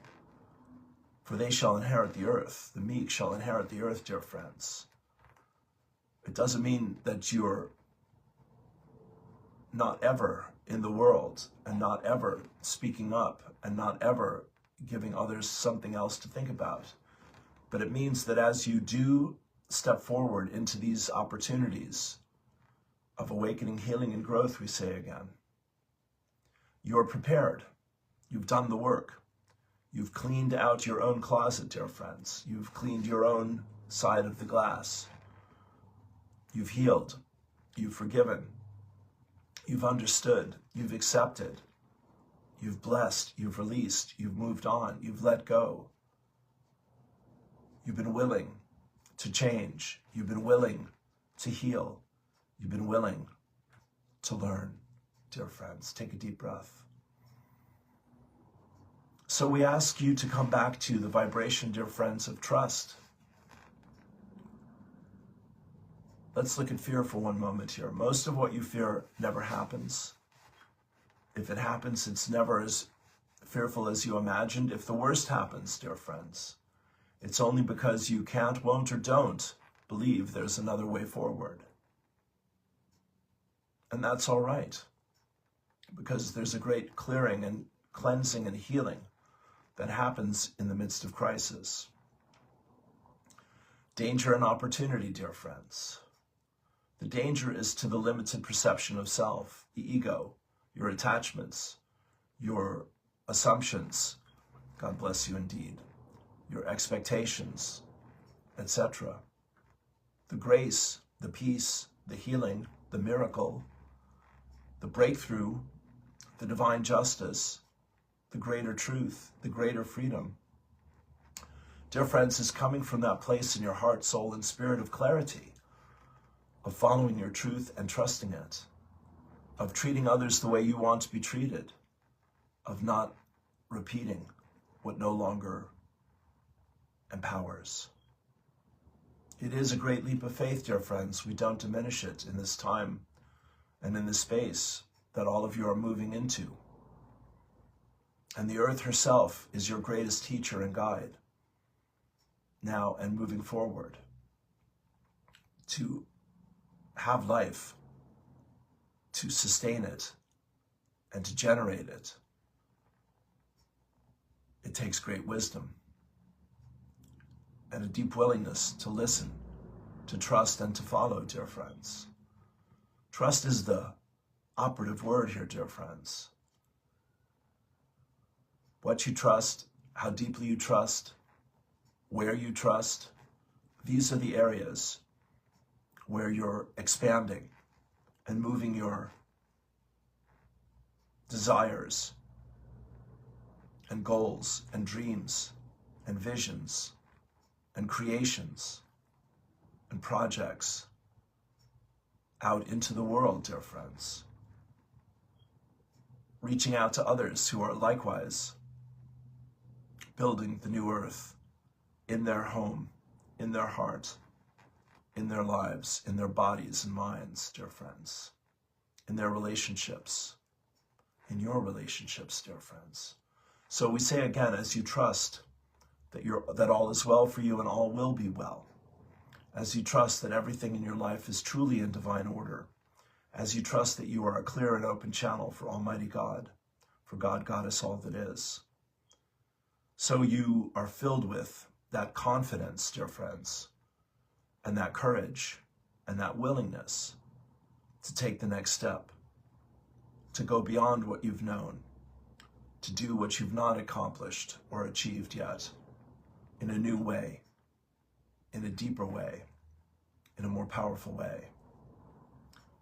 for they shall inherit the earth. The meek shall inherit the earth, dear friends. It doesn't mean that you're not ever in the world and not ever speaking up and not ever giving others something else to think about. But it means that as you do step forward into these opportunities of awakening, healing, and growth, we say again, you're prepared. You've done the work. You've cleaned out your own closet, dear friends. You've cleaned your own side of the glass. You've healed. You've forgiven. You've understood. You've accepted. You've blessed. You've released. You've moved on. You've let go. You've been willing to change. You've been willing to heal. You've been willing to learn, dear friends. Take a deep breath. So we ask you to come back to the vibration, dear friends, of trust. Let's look at fear for one moment here. Most of what you fear never happens. If it happens, it's never as fearful as you imagined. If the worst happens, dear friends, it's only because you can't, won't, or don't believe there's another way forward. And that's all right, because there's a great clearing and cleansing and healing that happens in the midst of crisis. Danger and opportunity, dear friends. The danger is to the limited perception of self, the ego, your attachments, your assumptions, God bless you indeed, your expectations, etc. The grace, the peace, the healing, the miracle, the breakthrough, the divine justice, the greater truth, the greater freedom, dear friends, is coming from that place in your heart, soul, and spirit of clarity, of following your truth and trusting it, of treating others the way you want to be treated, of not repeating what no longer empowers. It is a great leap of faith, dear friends. We don't diminish it in this time and in this space that all of you are moving into. And the earth herself is your greatest teacher and guide now and moving forward to have life, to sustain it, and to generate it. It takes great wisdom and a deep willingness to listen, to trust, and to follow, dear friends. Trust is the operative word here, dear friends. What you trust, how deeply you trust, where you trust, these are the areas where you're expanding and moving your desires and goals and dreams and visions and creations and projects out into the world, dear friends. Reaching out to others who are likewise building the new earth in their home, in their heart, in their lives, in their bodies and minds, dear friends, in their relationships, in your relationships, dear friends. So we say again, as you trust that all is well for you and all will be well, as you trust that everything in your life is truly in divine order, as you trust that you are a clear and open channel for Almighty God, for God, Goddess, all that is. So you are filled with that confidence, dear friends, and that courage and that willingness to take the next step, to go beyond what you've known, to do what you've not accomplished or achieved yet, in a new way, in a deeper way, in a more powerful way.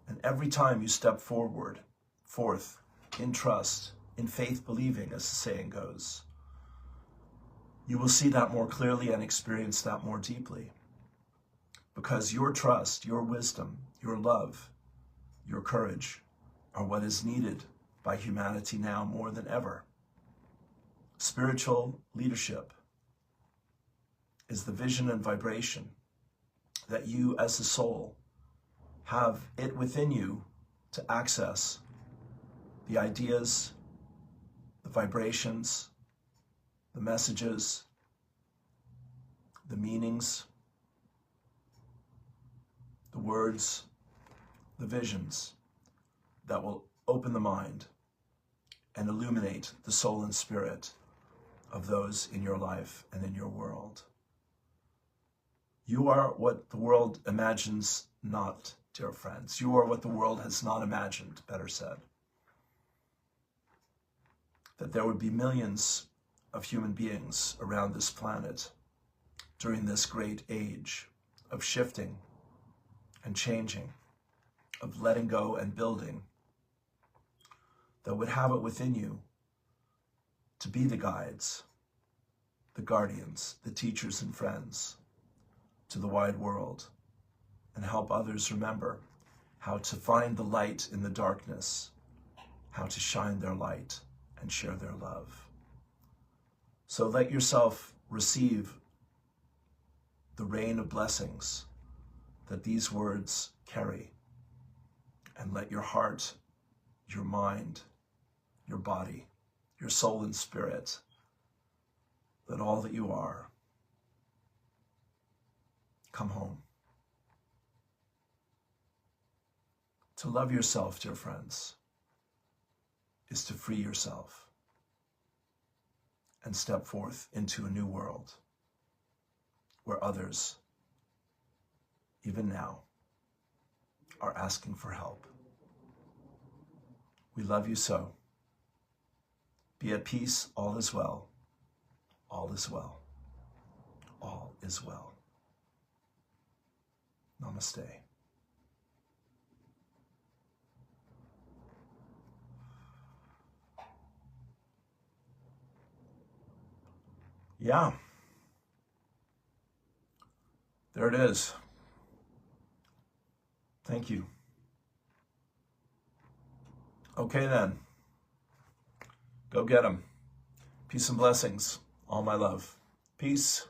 And every time you step forth in trust, in faith believing, as the saying goes, you will see that more clearly and experience that more deeply. Because your trust, your wisdom, your love, your courage are what is needed by humanity now more than ever. Spiritual leadership is the vision and vibration that you as a soul have it within you to access the ideas, the vibrations, the messages, the meanings, the words, the visions that will open the mind and illuminate the soul and spirit of those in your life and in your world. You are what the world imagines not, dear friends. You are what the world has not imagined, better said. That there would be millions of human beings around this planet during this great age of shifting and changing, of letting go and building, that would have it within you to be the guides, the guardians, the teachers and friends to the wide world, and help others remember how to find the light in the darkness, how to shine their light and share their love. So let yourself receive the rain of blessings that these words carry, and let your heart, your mind, your body, your soul and spirit, let all that you are come home. To love yourself, dear friends, is to free yourself and step forth into a new world where others, even now, are asking for help. We love you so. Be at peace. All is well. All is well. All is well. Namaste. Yeah. There it is. Thank you. Okay then. Go get 'em. Peace and blessings. All my love. Peace.